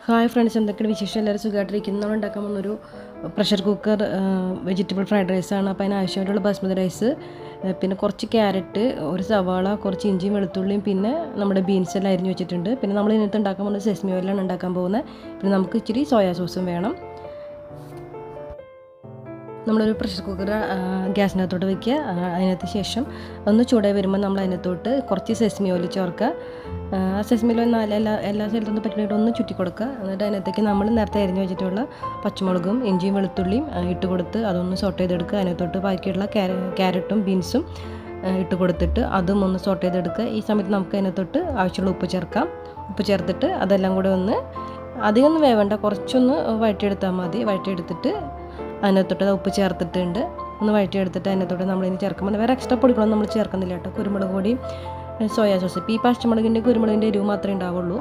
Hi friends, എന്തൊക്കെയാണ് വിശേഷം? എല്ലാവരും സുഖമായിട്ടിരിക്കുന്നു. നമ്മൾ ഉണ്ടാക്കാൻ പോകുന്നൊരു പ്രഷർ കുക്കർ വെജിറ്റബിൾ ഫ്രൈഡ് റൈസാണ്. അപ്പോൾ അതിനാവശ്യമായിട്ടുള്ള ബസ്മതി റൈസ്, പിന്നെ കുറച്ച് ക്യാരറ്റ്, ഒരു സവാള, കുറച്ച് ഇഞ്ചിയും വെളുത്തുള്ളിയും, പിന്നെ നമ്മുടെ ബീൻസ് എല്ലാം അരിഞ്ഞ് വെച്ചിട്ടുണ്ട്. പിന്നെ നമ്മൾ ഇതിനകത്ത് ഉണ്ടാക്കാൻ പോകുന്നത് സെസ്മി ഓയിലാണ് ഉണ്ടാക്കാൻ പോകുന്നത്. പിന്നെ നമുക്ക് ഇച്ചിരി സോയാ സോസും വേണം. നമ്മളൊരു പ്രഷർ കുക്കർ ഗ്യാസിനകത്തോട്ട് വയ്ക്കുക. അതിനകത്ത് ശേഷം ഒന്ന് ചൂടായി വരുമ്പോൾ നമ്മൾ അതിനകത്തോട്ട് കുറച്ച് സെസ്മി ഓയിൽ ചേർക്കുക. ആ സെസ്മി ഓയിൽ എല്ലാ സ്ഥലത്തൊന്നും പറ്റുന്നതായിട്ട് ഒന്ന് ചുറ്റി കൊടുക്കുക. എന്നിട്ട് അതിനകത്തേക്ക് നമ്മൾ നേരത്തെ അരിഞ്ഞ് വെച്ചിട്ടുള്ള പച്ചമുളകും ഇഞ്ചിയും വെളുത്തുള്ളിയും ഇട്ട് കൊടുത്ത് അതൊന്ന് സോട്ട് ചെയ്തെടുക്കുക. അതിനകത്തോട്ട് ബാക്കിയുള്ള ക്യാരറ്റും ബീൻസും ഇട്ട് കൊടുത്തിട്ട് അതും ഒന്ന് സോട്ട് ചെയ്തെടുക്കുക. ഈ സമയത്ത് നമുക്ക് അതിനകത്തോട്ട് ആവശ്യമുള്ള ഉപ്പ് ചേർക്കാം. ഉപ്പ് ചേർത്തിട്ട് അതെല്ലാം കൂടെ ഒന്ന് അധികമൊന്നും വേവേണ്ട, കുറച്ചൊന്ന് വഴറ്റിയെടുത്താൽ മതി. വഴറ്റിയെടുത്തിട്ട് അതിനകത്തോട്ട് ഉപ്പ് ചേർത്തിട്ടുണ്ട്. ഒന്ന് വഴറ്റിയെടുത്തിട്ട് അതിനകത്തോട്ട് നമ്മളിനി ചേർക്കുമ്പോൾ വേറെ എക്സ്ട്രാ പൊടികളൊന്നും നമ്മൾ ചേർക്കുന്നില്ല കേട്ടോ. കുരുമുളക് പൊടിയും സോയാ സോസ്, ഇപ്പോൾ ഈ പച്ചമുളകിൻ്റെ കുരുമുളകിൻ്റെ എരിവ് മാത്രമേ ഉണ്ടാവുള്ളൂ.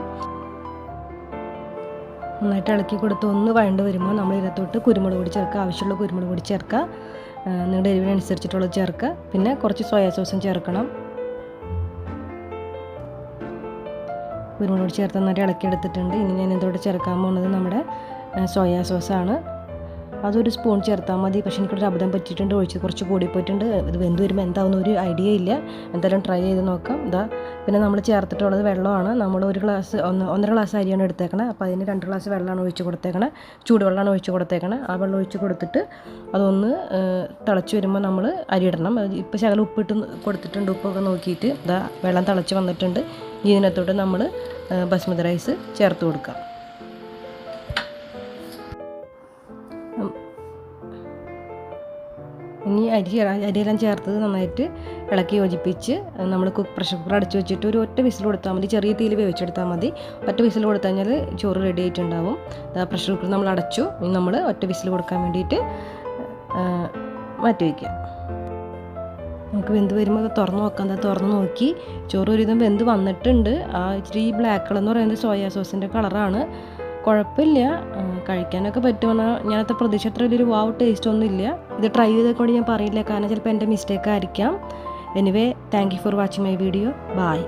നന്നായിട്ട് ഇളക്കി കൊടുത്ത് ഒന്ന് വഴണ്ട് വരുമ്പോൾ നമ്മൾ ഇതിനകത്തോട്ട് കുരുമുളക് പൊടി ചേർക്കുക. ആവശ്യമുള്ള കുരുമുളക് പൊടി ചേർക്കുക. നിങ്ങളുടെ എരിവിനനുസരിച്ചിട്ടുള്ളത് ചേർക്കുക. പിന്നെ കുറച്ച് സോയാ സോസും ചേർക്കണം. കുരുമുളക് പൊടി ചേർത്ത് നന്നായിട്ട് ഇളക്കിയെടുത്തിട്ടുണ്ട്. ഇനി ഞാൻ ഇതിനകത്തോട്ട് ചേർക്കാൻ പോകുന്നത് നമ്മുടെ സോയാ സോസാണ്. അതൊരു സ്പൂൺ ചേർത്താൽ മതി. പക്ഷേ എനിക്കൊരു അബദ്ധം പറ്റിയിട്ടുണ്ട്, ഒഴിച്ച് കുറച്ച് കൂടിപ്പോയിട്ടുണ്ട്. ഇത് വെന്ത് വരുമ്പോൾ എന്താവുന്ന ഒരു ഐഡിയ ഇല്ല. എന്തായാലും ട്രൈ ചെയ്ത് നോക്കാം. പിന്നെ നമ്മൾ ചേർത്തിട്ടുള്ളത് വെള്ളമാണ്. നമ്മൾ ഒന്നര ഗ്ലാസ് അരിയാണ് എടുത്തേക്കണത്. അപ്പോൾ അതിന് 2 ഗ്ലാസ് വെള്ളമാണ് ഒഴിച്ച് കൊടുത്തേക്കണത്. ചൂടുവെള്ളമാണ് ഒഴിച്ച് കൊടുത്തേക്കണത്. ആ വെള്ളം ഒഴിച്ച് കൊടുത്തിട്ട് അതൊന്ന് തിളച്ച് വരുമ്പോൾ നമ്മൾ അരി ഇടണം. ഇപ്പോൾ ശകലം ഉപ്പിട്ട് കൊടുത്തിട്ടുണ്ട്. ഉപ്പൊക്കെ നോക്കിയിട്ട് വെള്ളം തിളച്ച് വന്നിട്ടുണ്ട്. ഇതിനകത്തോട്ട് നമ്മൾ ബസ്മതി റൈസ് ചേർത്ത് കൊടുക്കാം. ഇനി അരിയെല്ലാം ചേർത്തത് നന്നായിട്ട് ഇളക്കി യോജിപ്പിച്ച് നമ്മൾ പ്രഷർ കുക്കർ അടച്ച് വെച്ചിട്ട് ഒരു ഒറ്റ വിസിൽ കൊടുത്താൽ മതി. ചെറിയ തീയിൽ വേവിച്ചെടുത്താൽ മതി. ഒറ്റ വിസിൽ കൊടുത്തു കഴിഞ്ഞാൽ ചോറ് റെഡി ആയിട്ടുണ്ടാവും. പ്രഷർ കുക്കർ നമ്മൾ അടച്ചു. ഇനി നമ്മൾ ഒറ്റ വിസിൽ കൊടുക്കാൻ വേണ്ടിയിട്ട് മാറ്റി വയ്ക്കുക. നമുക്ക് വെന്ത് വരുമ്പോൾ അത് തുറന്ന് നോക്കാം. തുറന്ന് നോക്കി ചോറ് ഒരുവിധം വെന്ത് വന്നിട്ടുണ്ട്. ആ ഇച്ചിരി ബ്ലാക്ക് കളർ എന്ന് പറയുന്നത് സോയാ സോസിൻ്റെ കളറാണ്. കുഴപ്പമില്ല, കഴിക്കാനൊക്കെ പറ്റുമെന്നാൽ ഞാനത്തെ പ്രതീക്ഷ അത്ര വലിയൊരു വാവ് ടേസ്റ്റ് ഒന്നും ഇല്ല. ഇത് ട്രൈ ചെയ്തൊക്കെ കൊണ്ട് ഞാൻ പറയില്ല, കാരണം ചിലപ്പോൾ എൻ്റെ മിസ്റ്റേക്ക് ആയിരിക്കാം. Anyway, thank you for watching my video. By.